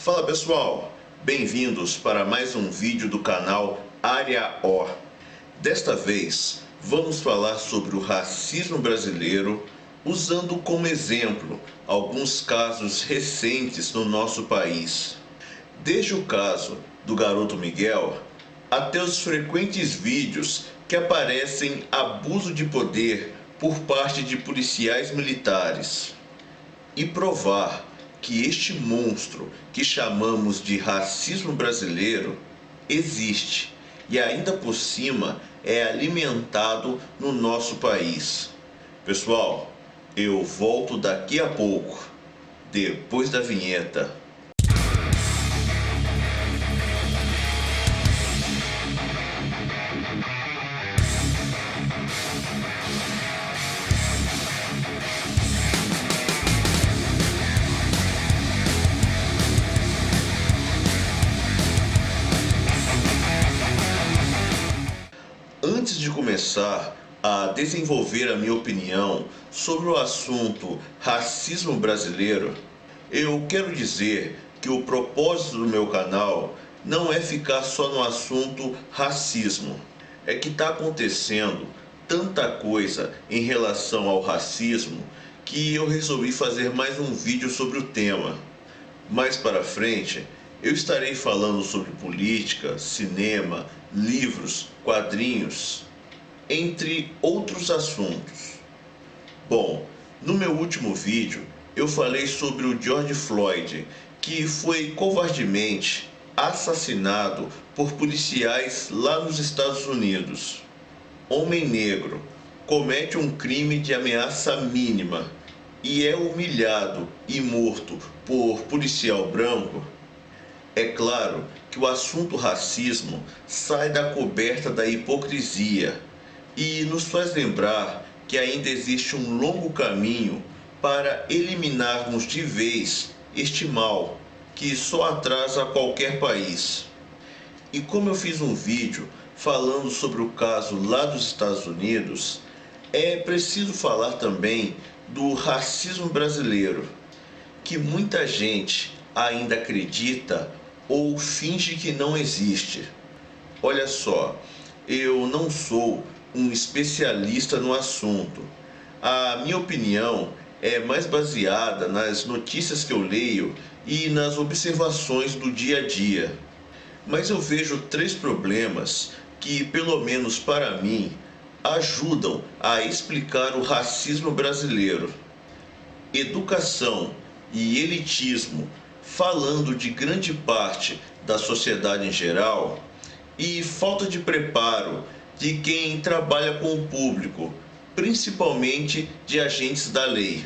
Fala pessoal, bem-vindos para mais um vídeo do canal Área O. Desta vez vamos falar sobre o racismo brasileiro, usando como exemplo alguns casos recentes no nosso país. Desde o caso do garoto Miguel, até os frequentes vídeos que aparecem abuso de poder por parte de policiais militares. E provar que este monstro que chamamos de racismo brasileiro existe e ainda por cima é alimentado no nosso país. Pessoal, eu volto daqui a pouco, depois da vinheta. Antes de começar a desenvolver a minha opinião sobre o assunto racismo brasileiro, eu quero dizer que o propósito do meu canal não é ficar só no assunto racismo. É que está acontecendo tanta coisa em relação ao racismo que eu resolvi fazer mais um vídeo sobre o tema. Mais para frente, eu estarei falando sobre política, cinema, livros, quadrinhos, entre outros assuntos. Bom, no meu último vídeo eu falei sobre o George Floyd, que foi covardemente assassinado por policiais lá nos Estados Unidos. Homem negro comete um crime de ameaça mínima e é humilhado e morto por policial branco. É claro que o assunto racismo sai da coberta da hipocrisia e nos faz lembrar que ainda existe um longo caminho para eliminarmos de vez este mal que só atrasa qualquer país. E como eu fiz um vídeo falando sobre o caso lá dos Estados Unidos, é preciso falar também do racismo brasileiro, que muita gente ainda acredita ou finge que não existe. Olha só, eu não sou um especialista no assunto. A minha opinião é mais baseada nas notícias que eu leio e nas observações do dia a dia. Mas eu vejo três problemas que, pelo menos para mim, ajudam a explicar o racismo brasileiro: educação e elitismo, falando de grande parte da sociedade em geral, e falta de preparo de quem trabalha com o público, principalmente de agentes da lei.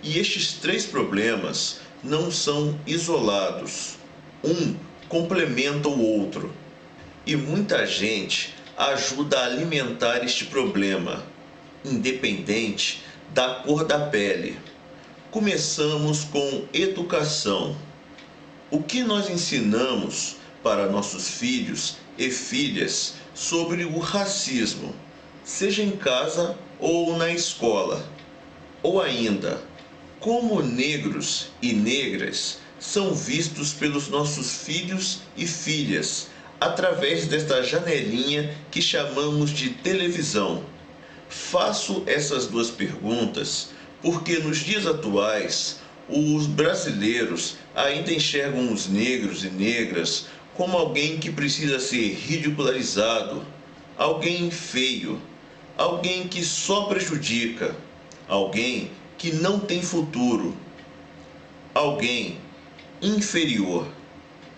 E estes três problemas não são isolados. Um complementa o outro. E muita gente ajuda a alimentar este problema, independente da cor da pele. Começamos com educação. O que nós ensinamos para nossos filhos e filhas sobre o racismo, seja em casa ou na escola? Ou ainda, como negros e negras são vistos pelos nossos filhos e filhas através desta janelinha que chamamos de televisão? Faço essas duas perguntas porque nos dias atuais os brasileiros ainda enxergam os negros e negras como alguém que precisa ser ridicularizado, alguém feio, alguém que só prejudica, alguém que não tem futuro, alguém inferior.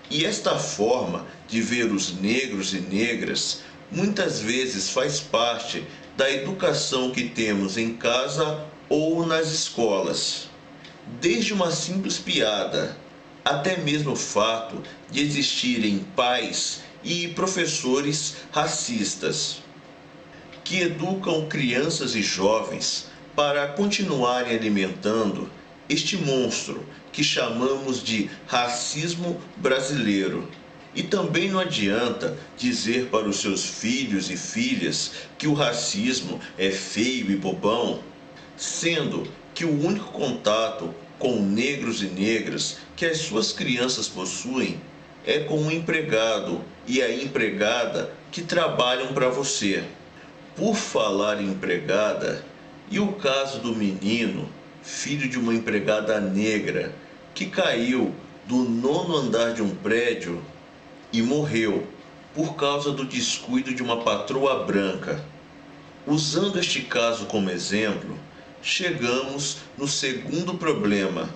E esta forma de ver os negros e negras muitas vezes faz parte da educação que temos em casa ou nas escolas. Desde uma simples piada, até mesmo o fato de existirem pais e professores racistas, que educam crianças e jovens para continuarem alimentando este monstro que chamamos de racismo brasileiro. E também não adianta dizer para os seus filhos e filhas que o racismo é feio e bobão, sendo que o único contato com negros e negras que as suas crianças possuem é com o empregado e a empregada que trabalham para você. Por falar em empregada, e o caso do menino, filho de uma empregada negra, que caiu do 9º andar de um prédio e morreu por causa do descuido de uma patroa branca. Usando este caso como exemplo, chegamos no segundo problema: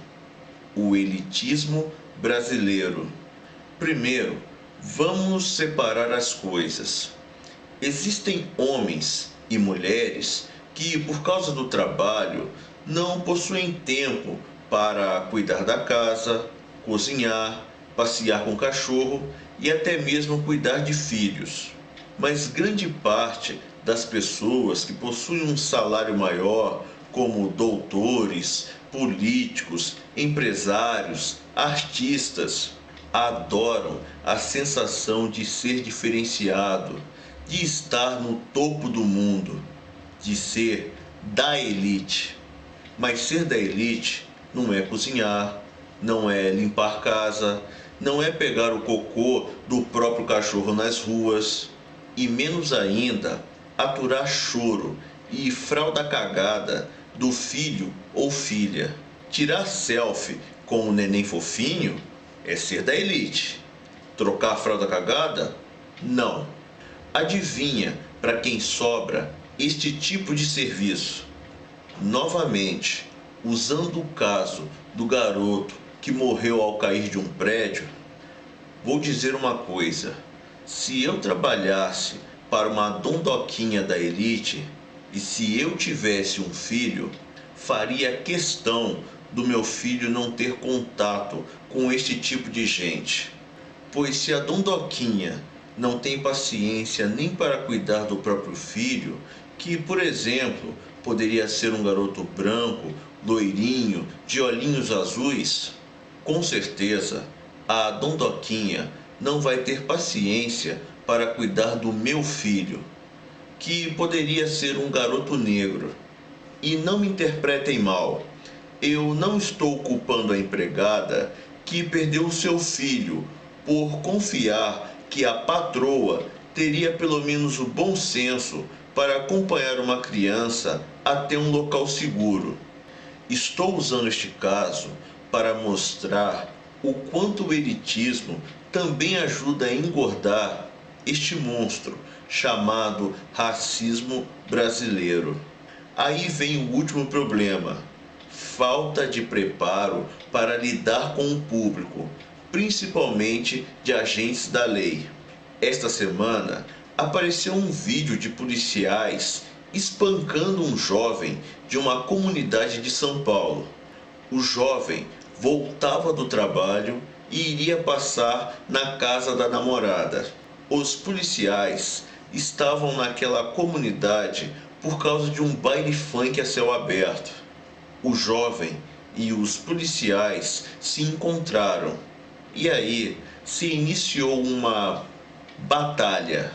o elitismo brasileiro. Primeiro, vamos separar as coisas. Existem homens e mulheres que, por causa do trabalho, não possuem tempo para cuidar da casa, cozinhar, passear com o cachorro e até mesmo cuidar de filhos. Mas grande parte das pessoas que possuem um salário maior, como doutores, políticos, empresários, artistas, adoram a sensação de ser diferenciado, de estar no topo do mundo, de ser da elite. Mas ser da elite não é cozinhar, não é limpar casa, não é pegar o cocô do próprio cachorro nas ruas e menos ainda aturar choro e fralda cagada do filho ou filha. Tirar selfie com o neném fofinho é ser da elite. Trocar a fralda cagada? Não. Adivinha para quem sobra este tipo de serviço? Novamente, usando o caso do garoto que morreu ao cair de um prédio, vou dizer uma coisa: se eu trabalhasse para uma dondoquinha da elite e se eu tivesse um filho, faria questão do meu filho não ter contato com este tipo de gente. Pois se a dondoquinha não tem paciência nem para cuidar do próprio filho, que, por exemplo, poderia ser um garoto branco, loirinho, de olhinhos azuis, com certeza a dondoquinha não vai ter paciência para cuidar do meu filho, que poderia ser um garoto negro. E não me interpretem mal, eu não estou culpando a empregada que perdeu seu filho por confiar que a patroa teria pelo menos o bom senso para acompanhar uma criança até um local seguro. Estou usando este caso para mostrar o quanto o elitismo também ajuda a engordar este monstro chamado racismo brasileiro. Aí vem o último problema: falta de preparo para lidar com o público, principalmente de agentes da lei. Esta semana apareceu um vídeo de policiais espancando um jovem de uma comunidade de São Paulo. O jovem voltava do trabalho e iria passar na casa da namorada. Os policiais estavam naquela comunidade por causa de um baile funk a céu aberto. O jovem e os policiais se encontraram e aí se iniciou uma batalha,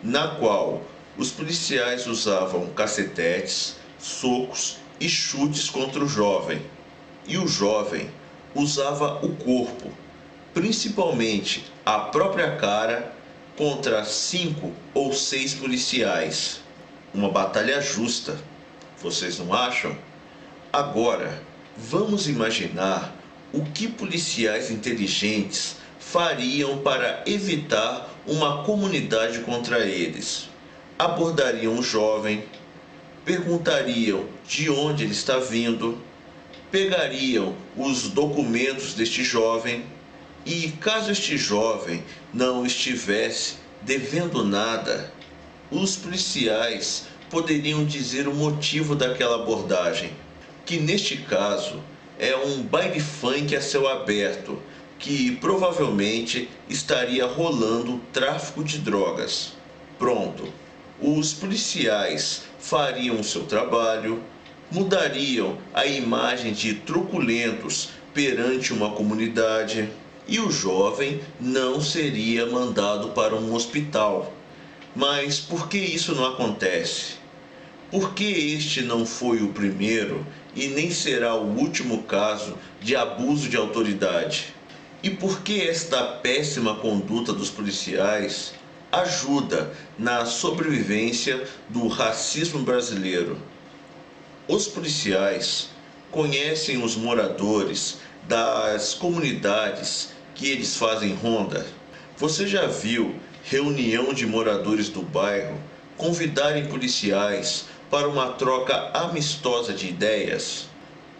na qual os policiais usavam cacetetes, socos e chutes contra o jovem. E o jovem usava o corpo, principalmente a própria cara, contra 5 ou 6 policiais. Uma batalha justa, vocês não acham? Agora, vamos imaginar o que policiais inteligentes fariam para evitar uma comunidade contra eles. Abordariam o jovem, perguntariam de onde ele está vindo, pegariam os documentos deste jovem e, caso este jovem não estivesse devendo nada, os policiais poderiam dizer o motivo daquela abordagem, que neste caso é um baile funk a céu aberto, que provavelmente estaria rolando tráfico de drogas. Pronto, os policiais fariam o seu trabalho, mudariam a imagem de truculentos perante uma comunidade e o jovem não seria mandado para um hospital. Mas por que isso não acontece? Por que este não foi o primeiro e nem será o último caso de abuso de autoridade. E por que esta péssima conduta dos policiais ajuda na sobrevivência do racismo brasileiro? Os policiais conhecem os moradores das comunidades que eles fazem ronda. Você já viu reunião de moradores do bairro convidarem policiais para uma troca amistosa de ideias?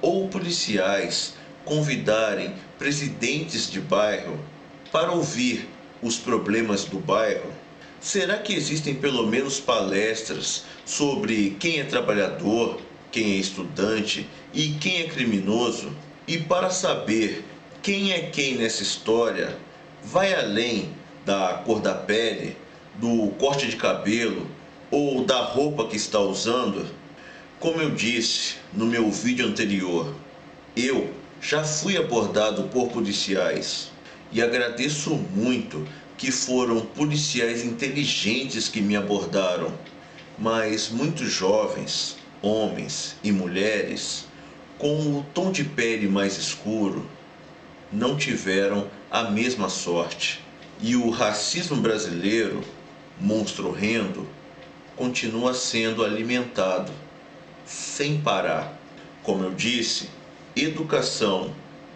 Ou policiais convidarem presidentes de bairro para ouvir os problemas do bairro? Será que existem pelo menos palestras sobre quem é trabalhador, quem é estudante e quem é criminoso? E para saber quem é quem nessa história, vai além da cor da pele, do corte de cabelo ou da roupa que está usando? Como eu disse no meu vídeo anterior, eu já fui abordado por policiais e agradeço muito que foram policiais inteligentes que me abordaram, mas muitos jovens, homens e mulheres, com o tom de pele mais escuro, não tiveram a mesma sorte. E o racismo brasileiro, monstro horrendo, continua sendo alimentado sem parar. Como eu disse, educação,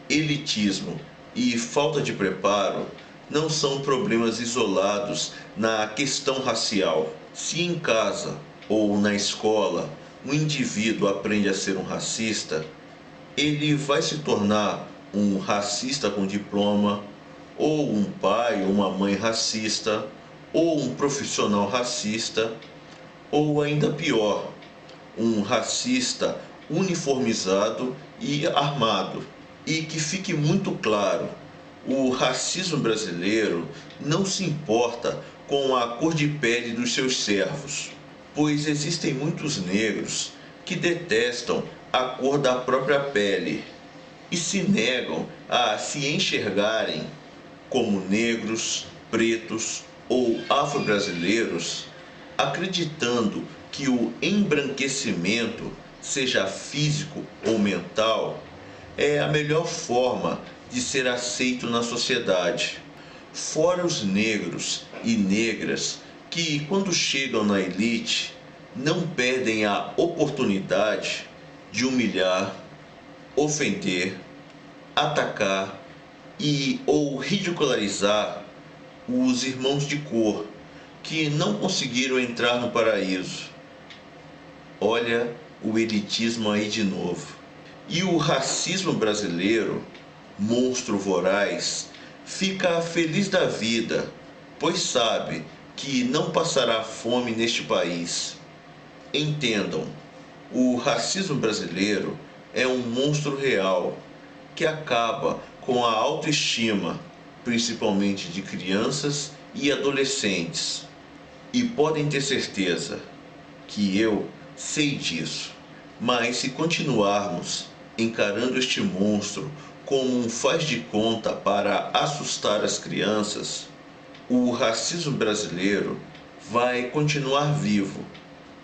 elitismo e falta de preparo não são problemas isolados na questão racial. Se em casa ou na escola um indivíduo aprende a ser um racista, ele vai se tornar um racista com diploma, ou um pai ou uma mãe racista, ou um profissional racista, ou ainda pior, um racista uniformizado e armado. E que fique muito claro, o racismo brasileiro não se importa com a cor de pele dos seus servos, pois existem muitos negros que detestam a cor da própria pele e se negam a se enxergarem como negros, pretos ou afro-brasileiros, acreditando que o embranquecimento, seja físico ou mental, é a melhor forma de ser aceito na sociedade. Fora os negros e negras que, quando chegam na elite, não perdem a oportunidade de humilhar, ofender, atacar e ou ridicularizar os irmãos de cor que não conseguiram entrar no paraíso. Olha o elitismo aí de novo. E o racismo brasileiro, monstro voraz, fica feliz da vida, pois sabe que não passará fome neste país. Entendam, o racismo brasileiro é um monstro real que acaba com a autoestima, principalmente de crianças e adolescentes. E podem ter certeza que eu sei disso. Mas se continuarmos encarando este monstro como um faz de conta para assustar as crianças, o racismo brasileiro vai continuar vivo,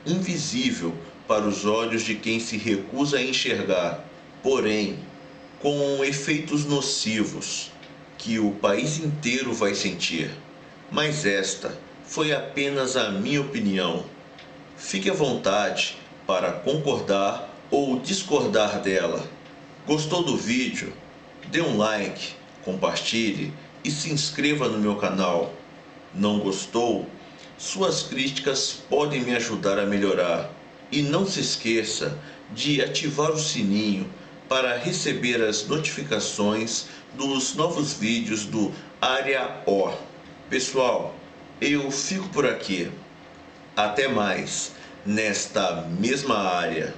invisível para os olhos de quem se recusa a enxergar, porém com efeitos nocivos que o país inteiro vai sentir. Mas esta foi apenas a minha opinião. Fique à vontade para concordar ou discordar dela. Gostou do vídeo? Dê um like, compartilhe e se inscreva no meu canal. Não gostou? Suas críticas podem me ajudar a melhorar. E não se esqueça de ativar o sininho para receber as notificações dos novos vídeos do Área O. Pessoal, eu fico por aqui. Até mais nesta mesma área.